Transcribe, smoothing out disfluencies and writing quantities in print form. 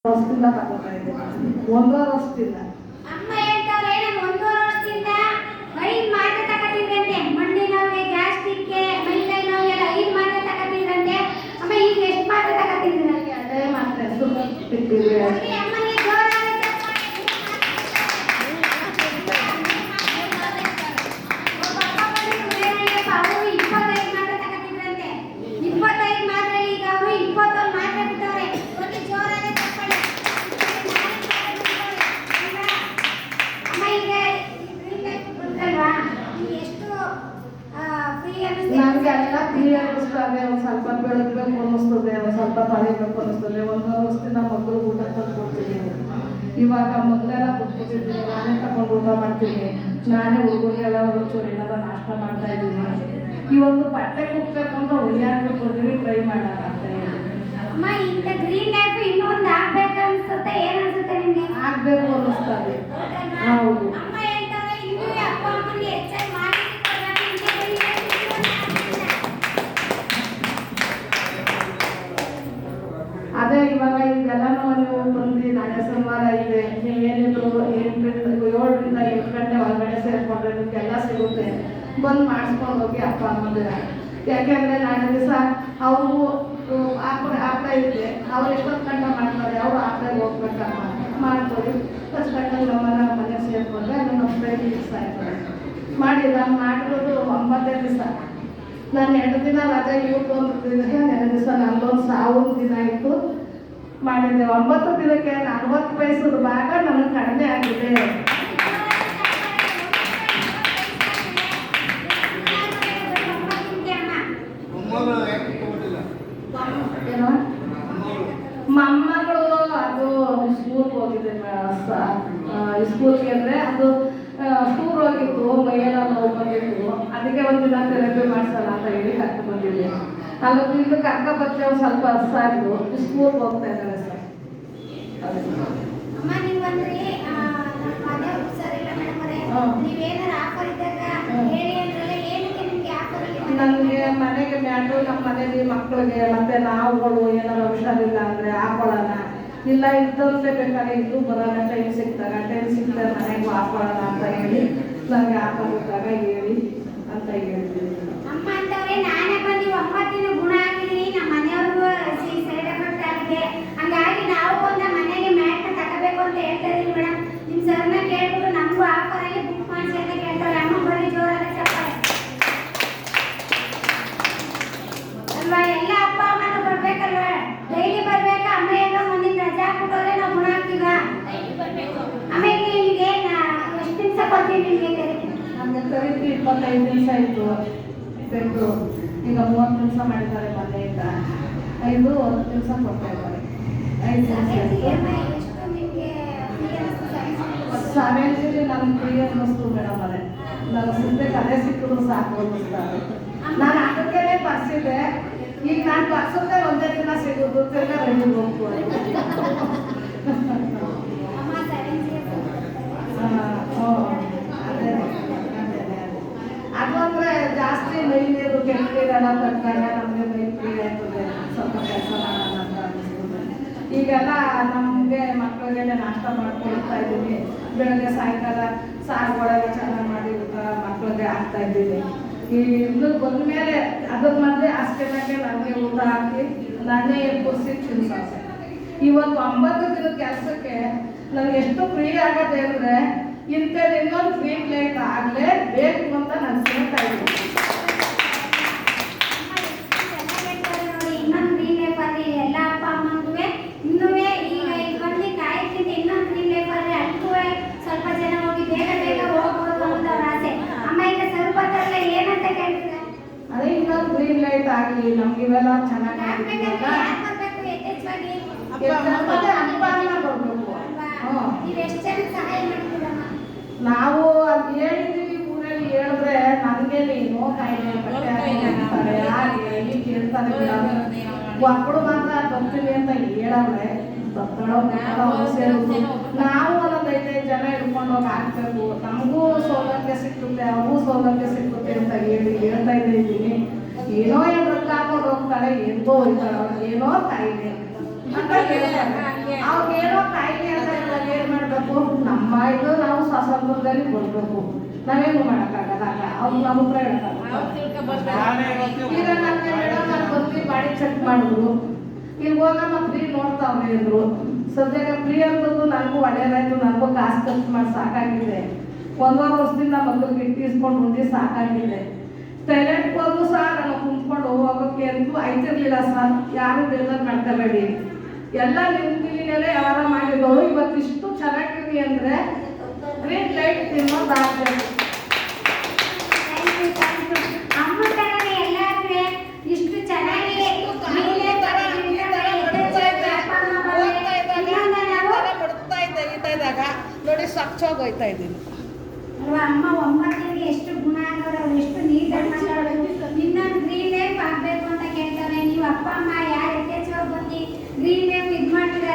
ವರ್ಷದಿಂದ ತಗೋತಾ ಇದ್ದೀನಿ. 1.5 ವರ್ಷದಿಂದ. ಅಮ್ಮ ಹೇಳ್ತಾವ್ರೆ ನಾನು 1.5 ವರ್ಷದಿಂದ 5 ಮಾತ್ರೆ ತಗೋತಿದ್ದಂತೆ. ಮಂಡಿ ನೋವಿಗೆ, ಗ್ಯಾಸ್ಟ್ರಿಕ್ಗೆ, ಮೈಕೈ ನೋವಿಗೆಲ್ಲ 5 ಮಾತ್ರೆ ತಗೋತಿದ್ದಂತೆ. ಅಮ್ಮ ಈಗ ಎಷ್ಟು ಮಾತ್ರೆ ತಗೋತಿದ್ದೀರಿ? ನನಗೆ ಅದೇ ಮಾತ್ರೆ ಸುಮ್ಮನೆ ತಿಂತಿದ್ವಿ. ಅಮ್ಮನಿಗೆ ಜೋರಾಗಿ ಚಪ್ಪಾಳೆ. ಒಬ್ಬ ಅಪ್ಪ ಬಂದು ಏನಯ್ಯಪ್ಪ ಅವರು 25 ಮಾತ್ರೆ ತಗೋತಿದ್ರಂತೆ. 25 ಮಾತ್ರೆ ಈಗ ಅವರು 21 ಮಾತ್ರೆ ಬಿಟ್ಟವ್ರೆ. ಒಂದು ಜೋರಾಗಿ ಚಪ್ಪಾಳೆ. ಅಮ್ಮ ಈಗ ಗೊತ್ತಲ್ವಾ ಎಷ್ಟು ಫ್ರೀ ಅನ್ನಿಸ್ತದೆ? ನನಗೆ ಎಲ್ಲ ಫ್ರೀ ಅನ್ನಿಸ್ತದೆ. ಒಂದು ಸ್ವಲ್ಪ ಬೆಳಗ್ಬೇಕು ಅನ್ನಿಸ್ತದೆ, ಒಂದು ಸ್ವಲ್ಪ ತಳಿಬೇಕು ಅನ್ನಿಸ್ತದೆ. 1.5 ವರ್ಷದಿಂದ ಮಕ್ಕಳು ಊಟ ತಂದ್ಕೊಡ್ತೀನಿ. ಇವಾಗ ಮೊದಲೆಲ್ಲ ಕೊಟ್ಬಿಟ್ಟಿದ್ದೀನಿ, ನಾನೇ ತಗೊಂಡು ಊಟ ಮಾಡ್ತೀನಿ. ನಾನೇ ಹುಡುಗರಿಗೆಲ್ಲ ಒಂಚೂರು ಏನಾದ್ರು ನಾಷ್ಟ ಮಾಡ್ತಾ ಇದ್ದೀನಿ. ಈ ಒಂದು ಬಟ್ಟೆ ಕುಟ್ಬೇಕು ಅಂತ ಉಳಿಯಾಡ್ಬೇಕು ಬಂದಿವಿ, ಟ್ರೈ ಮಾಡೋಣ ಅಂತ ಹೇಳಿ. ಅಮ್ಮ ಇಂಥ ಗ್ರೀನ್ ಲೈಫ್ ಇನ್ನೊಂದು ಆಗ್ಬೇಕು ಅನ್ಸುತ್ತೆ. ಏನ್ ಅನ್ಸುತ್ತೆ ನಿಮ್ಗೆ? ಆಗ್ಬೇಕು ಅನ್ನಿಸ್ತದೆ. ಹೌದು. ಅಮ್ಮ ಹೇಳ್ತಾರೆ ಇನ್ನೂ ಅಪ್ಪ ಅಮ್ಮನಿಗೆ ಹೆಚ್ಚಾಗಿ ಮಾಹಿತಿ ಕೊಡ್ಬೇಕು ಅಂತ ಹೇಳಿ ಅದೇ ಇವಾಗ ಇದೆಲ್ಲನೂ ನೀವು ಬಂದು ನಾಳೆ ಸೋಮವಾರ ಇದೆ, ನೀವೇನಿದ್ರು 7ರಿಂದ 8 ಗಂಟೆ ಒಳಗಡೆ ಸೇರ್ಕೊಂಡ್ರೆ ನಿಮಗೆಲ್ಲ ಸಿಗುತ್ತೆ. ಬಂದು ಮಾಡಿಸ್ಕೊಂಡು ಹೋಗಿ ಅಪ್ಪ ಅಮ್ಮಂದಿರ. ಯಾಕೆಂದರೆ ನಾಳೆ ದಿವಸ ಅವರು ಆಟ ಇದೆ, ಅವ್ರು ಎಷ್ಟೊತ್ತು ಗಂಟೆ ಮಾಡ್ತಾರೆ, ಅವರು ಆಟಕ್ಕೆ ಹೋಗ್ಬೇಕಮ್ಮ ಮಾಡ್ಕೊಳ್ಳಿ. ಫಸ್ಟ್ ಗಂಟೆ ನಮ್ಮನ್ನ ಮನೆ ಸೇರಿಕೊಂಡ್ರೆ ಅದು ನಮ್ಮ ಫ್ರೈಡೆ ದಿವಸ ಆಯ್ತದೆ ಮಾಡಿ. ನಾನು ಮಾಡಿರೋದು 9ನೇ ದಿವಸ. ನಾನು 2 ದಿನ ರಜೆ ಇವ್ರು ಬಂದಿದ್ದೆ, 2 ದಿವಸ ನನ್ನೊಂದು 1000 ದಿನ ಇತ್ತು ಮಾಡಿದ್ದೆ. 9 ದಿನಕ್ಕೆ 40 ಪೈಸದ ಭಾಗ ನನಗೆ ಕಡಿಮೆ ಆಗಿದೆ. ಏನೋ ಮೊಮ್ಮಗಳು ಅದು ಸ್ಕೂಲ್ಗೆ ಹೋಗಿದೆ. ಸ್ಕೂಲ್ಗೆ ಅಂದರೆ ಅದು ಟೂರ್ ಹೋಗಿತ್ತು, ಮೈಯೆಲ್ಲ ನೋವು ಬಂದಿತ್ತು. ಅದಕ್ಕೆ ಒಂದಿನ ಥೆರಪಿ ಮಾಡಿಸೋಣ ಅಂತ ಹೇಳಿ ಕರ್ಕೊಂಡು ಬಂದಿದ್ದೆ. ಅಲ್ಲೊಂದು ಇಲ್ಲಿ ಕರ್ಕ ಬರ್ತೆ ಒಂದು ಸ್ವಲ್ಪ ಹಸಾಗಿದ್ದು ಸ್ಕೂಲ್ಗೆ ಹೋಗ್ತಾ ಇದ್ದಾರೆ ಸರ್. ಅಮ್ಮ ನೀವಂದ್ರೆ ನಮ್ಮ ಮನೆ ಹುಷಾರಿಲ್ಲ ಮೇಡಮ್ ಅವರೇ, ನೀವೇನಾರ ಆಫರ್ ಇದ್ದಾಗ ಹೇಳಿ ಅಂದ್ರಲ್ಲ, ಏನಕ್ಕೆ ನಿಮ್ಗೆ ಆಫರ್ ಇಲ್ಲ? ನನಗೆ ಮನೆಗೆ ಮ್ಯಾಟು, ನಮ್ಮ ಮನೇಲಿ ಮಕ್ಕಳಿಗೆ ಮತ್ತೆ ನಾವುಗಳು ಏನಾರು ಹುಷಾರಿಲ್ಲ ಅಂದರೆ ಹಾಕೊಳ್ಳೋಣ, ಇಲ್ಲ ಇದ್ದಲ್ಲೇ ಬೇಕಾದ್ರೆ ಇದ್ದು ಬರೋಣ, ಟೈಮ್ ಸಿಗ್ತಾರೆ ಮನೆಗೂ ಹಾಕೊಳ್ಳೋಣ ಅಂತ ಹೇಳಿ ನನಗೆ ಹಾಕೊಂಡಿದ್ದಾಗ ಹೇಳಿ ಅಂತ ಹೇಳ್ತೀನಿ. ಅಮ್ಮ ಅಂತವ್ರೆ ನಾನೇ ಬಂದು 9 ದಿನ ಗುಣ ಆಗಿದ್ದೀನಿ. ನಮ್ಮ ಮನೆಯವ್ರಿಗೂ ಸೈಡ್ ಎಫೆಕ್ಟ್ ಆಗಿದೆ. ಹಂಗಾಗಿ ನಾವು ಒಂದು ಮನೆಗೆ ಮ್ಯಾಟ್ನ ತಗೋಬೇಕು ಅಂತ ಹೇಳ್ತಾ ಇದೀವಿ ಮೇಡಮ್. ನಿಮ್ಮ ಸರ್ನ ಕೇಳ್ಬಿಟ್ಟು ನಮಗೂ ಆಫರ್ ಆಗಿ ಬುಕ್ ಮಾಡಿಸಿ ಅಂತ ಕೇಳ್ತಾರೆ. ಅಮ್ಮ ಬರೀ ಜೋರಾಗಿ ಚಪ್ಪಾಳೆ ಅಲ್ವಾ? ಎಲ್ಲ ಅಪ್ಪ ಅಮ್ಮನೂ ಬರ್ಬೇಕಲ್ವಾ? ಡೈಲಿ ಬರ್ಬೇಕಾ? ಅಮ್ಮ ಏನೋ ಒಂದಿನ ರಜೆ ಹಾಕ್ಬಿಟ್ಟವ್ರೆ ನಾವು ಗುಣ ಆಗ್ತೀವ. ಆಮೇಲೆ ನಿಮಗೆ ಎಷ್ಟು ದಿವಸ ಕೊಡ್ತೀನಿ ನಿಮಗೆ ತೆರಿಗೆ? ನಮಗೆ ತೆರಿಗೆ 25 ದಿವಸ ಇತ್ತು ತೆಗೆದು, ಈಗ 30 ದಿವಸ ಮಾಡಿದ್ದಾರೆ ಮನೆಯಿಂದ. 10 ದಿವಸ ಕೊಡ್ತಾ ಇದ್ದಾರೆ. 5 ದಿವಸ ಎಷ್ಟು ನಿಮಗೆ ಸವೆಂಟಿಲಿ ನನ್ನ ಫ್ರೀ ಅನ್ನಿಸ್ತು ಮೇಡಮ್. ಅದೇ ನನ್ನ ಸದ್ಯಕ್ಕೆ ಅದೇ ಸಿಕ್ಕಿದ್ರು ಸಾಕು ಅನ್ನಿಸ್ತಾರೆ. ನಾನು ಅದಕ್ಕೆ ಬರ್ಸಿದ್ದೆ. ಈಗ ನಾನು ಬರ್ಸೋದೇ 1 ದಿನ ಸಿಗೋದು, ತಿರ್ಗಾ 2 ಹೋಗ್ಬೋದು. ಅದು ಅಂದರೆ ಜಾಸ್ತಿ ಮೈ ನೀರು ಕೆಟ್ಟ ನೀರೆಲ್ಲ ತರ್ತಾರೆ, ನಮಗೆ ಮೈ ಫ್ರೀ ಆಗ್ತದೆ, ಸ್ವಲ್ಪ ಕೆಲಸ ಮಾಡೋಣ ಅಂತ ಅನಿಸ್ತದೆ. ಈಗೆಲ್ಲ ನಮಗೆ ಮಕ್ಕಳಿಗೆಲ್ಲ ನಾಷ್ಟ ಮಾಡ್ಕೊಳ್ತಾ ಇದ್ದೀನಿ. ಬೆಳಗ್ಗೆ ಸಾಯಂಕಾಲ ಸಾರುಗಳೆಲ್ಲ ಚೆನ್ನಾಗಿ ಮಾಡಿ ಊಟ ಮಕ್ಕಳಿಗೆ ಹಾಕ್ತಾ ಇದ್ದೀನಿ. ಈ ಇನ್ನು ಬಂದ ಮೇಲೆ ಅದ್ರ ಮಧ್ಯೆ ಅಷ್ಟೇನಾಗೆ ನನಗೆ ಊಟ ಹಾಕಿ ನಾನೇ ಕುರ್ಸಿ ತಿನ್ಸಾಸೆ. ಇವತ್ತು 9 ದಿನದ ಕೆಲಸಕ್ಕೆ ನನಗೆ ಎಷ್ಟು ಫ್ರೀ ಆಗತ್ತೆ ಅಂದರೆ ಇಂಥದ್ದು ಇನ್ನೊಂದು ಫ್ರೀ ಪ್ಲೇಟ್ ಆಗಲೇ ಬೇಕು ಅಂತ ನಾನು ಹೇಳ್ತಾ ಇದ್ದೀನಿ. ಇನ್ನೊಂದು ಗ್ರೀನ್ ಲೈಫ್ ಅಲ್ಲಿ ಎಲ್ಲ ಅಪ್ಪ ಅಮ್ಮಂಗೂ ಇನ್ನೂ ಈಗ ಬಂದು ಕಾಯಕ್ಕಿಂತ ಇನ್ನೊಂದು ಗ್ರೀನ್ ಲೈಫ್ ಅಲ್ಲಿ ಅಲ್ಲಿಗೂ ಸ್ವಲ್ಪ ಜನ ಹೋಗಿ ಬೇಗ ಬೇಗ ಹೋಗ್ಬೋದು ಅಂತ ಅವ್ರ ಆಸೆ. ಅಮ್ಮ ಈಗ ಸ್ವಲ್ಪ ಹೊತ್ತಲ್ಲೇ ಏನಂತ ಕೇಳ್ತಿದ್ದಾರೆ? ಅದೇ ಇನ್ನೊಂದು ಗ್ರೀನ್ ಲೈಟ್ ಆಗಲಿ, ನಮ್ಗೆ ಇವೆಲ್ಲ ಚೆನ್ನಾಗಿ ಯಾರು ಬರ್ಬೇಕು ಯಥೇಚ್ಛವಾಗಿ? ಮತ್ತೆ ಅಪ್ಪ ಅಮ್ಮ ಬರಬೇಕು. ನೀವು ಎಷ್ಟು ಜನ ಸಹಾಯ ಮಾಡ್ತೀರಮ್ಮ? ನಾವು ಅದು ಹೇಳಿದ್ದೀವಿ, ಊರಲ್ಲಿ ಹೇಳಿದ್ರೆ ನನಗೆ ನೀನು ಕಾಯಿಲೆ ಬಟ್ಟೆ ಹಾಕ್ತಾರೆ ಹಾಗೆ ಈಗ ಕೇಳ್ತಾರೆ. ಮಕ್ಕಳು ಮಾತ್ರ ಬರ್ತೀವಿ ಅಂತ ಹೇಳವ್ರೆ, ಬರ್ತಾಳೋ ಸೇರಿದ್ರು. ನಾವು ಒಂದೊಂದು 5 ಜನ ಹಿಡ್ಕೊಂಡು ಹೋಗಿ ಹಾಕ್ಬೇಕು, ನಮಗೂ ಸೌಲಭ್ಯ ಸಿಕ್ಕುತ್ತೆ, ಅವ್ರಿಗೂ ಸೌಲಭ್ಯ ಸಿಕ್ಕುತ್ತೆ ಅಂತ ಹೇಳ್ತಾ ಇದ್ದೀನಿ. ಏನೋ ರೊಕ್ಕ ಹಾಕೊಂಡು ಹೋಗ್ತಾಳೆ, ಎಂದೋ ಹೋಗ್ತಾಳೆ, ಏನೋ ಕಾಯಿಲೆ ಅಂತ ಹೇಳ್ತಾರೆ. ಅವ್ರಿಗೆ ಸಂದರ್ಭದಲ್ಲಿ ಬರಬೇಕು. ನಾವೇನು ಮಾಡೋಕ್ಕಾಗಲ್ಲ. ಅವ್ರು ನಮ್ಮ ಹತ್ರ ಹೇಳ್ತಾರೆ ಈಗ ನನಗೆ ಮೇಡಮ್ ನಾನು ಬಂದು ಬಾಡಿ ಚೆಕ್ ಮಾಡಿದ್ರು, ಇಲ್ಲಿ ಹೋಗಮ್ಮ ಫ್ರೀ ನೋಡ್ತಾವ್ರೆ ಅಂದರು. ಸದ್ಯಕ್ಕೆ ಫ್ರೀ ಅಂತದ್ದು ನನಗೂ ಒಳ್ಳೆಯದಾಯ್ತು. ನನಗೂ ಕಾಸು ಖರ್ಚು ಮಾಡಿ ಸಾಕಾಗಿದೆ. 1.5 ವರ್ಷದಿಂದ ಮಕ್ಕಳಿಗೆ ಇಟ್ಟಿಸ್ಕೊಂಡು ಉಂಡಿ ಸಾಕಾಗಿದೆ. ಟೈಲೆಟ್ಗೆ ಹೋದ್ರು ಸಹ ನಾನು ಕುಂತ್ಕೊಂಡು ಹೋಗೋಕ್ಕೆ ಅಂತೂ ಆಯ್ತಿರ್ಲಿಲ್ಲ ಸರ್. ಯಾರು ಬೇಜಾರು ಮಾಡ್ಕೋಬೇಡಿ, ಎಲ್ಲ ನಿಂತಿನೇ ಯಾರ ಮಾಡಿದವರು ಇವತ್ತು ಇಷ್ಟು ಚೆನ್ನಾಗಿರಿ ಅಂದರೆ ಗ್ರೀನ್ ಲೈಟ್ ತಿನ್ನೋದಾಗಬೇಕು. ಅಮ್ಮ ಥರನೇ ಎಲ್ಲಾದ್ರೆ ಇಷ್ಟು ಚೆನ್ನಾಗಿ ನೋಡಿ ಸ್ವಚ್ಛವಾಗಿ ಇದ್ದೀನಿ. ಅಮ್ಮ 9 ತಿಂಗಳಿಗೆ ಎಷ್ಟು ಗುಣ ಆಗೋರು, ಅವ್ರು ಎಷ್ಟು ನೀಟಾಗಿ ಮಾತಾಡೋದು. ಇನ್ನೊಂದು ಗ್ರೀನ್ ಲೈಫ್ ಆಗಬೇಕು ಅಂತ ಕೇಳ್ತಾರೆ. ನೀವು ಅಪ್ಪ ಅಮ್ಮ ಯಾರು ಯಥೇಚ್ಛವಾಗಿ ಬಂದು ಗ್ರೀನ್ ಲೈಫ್ ಇದು ಮಾಡ್ತಿದ್ದಾರೆ.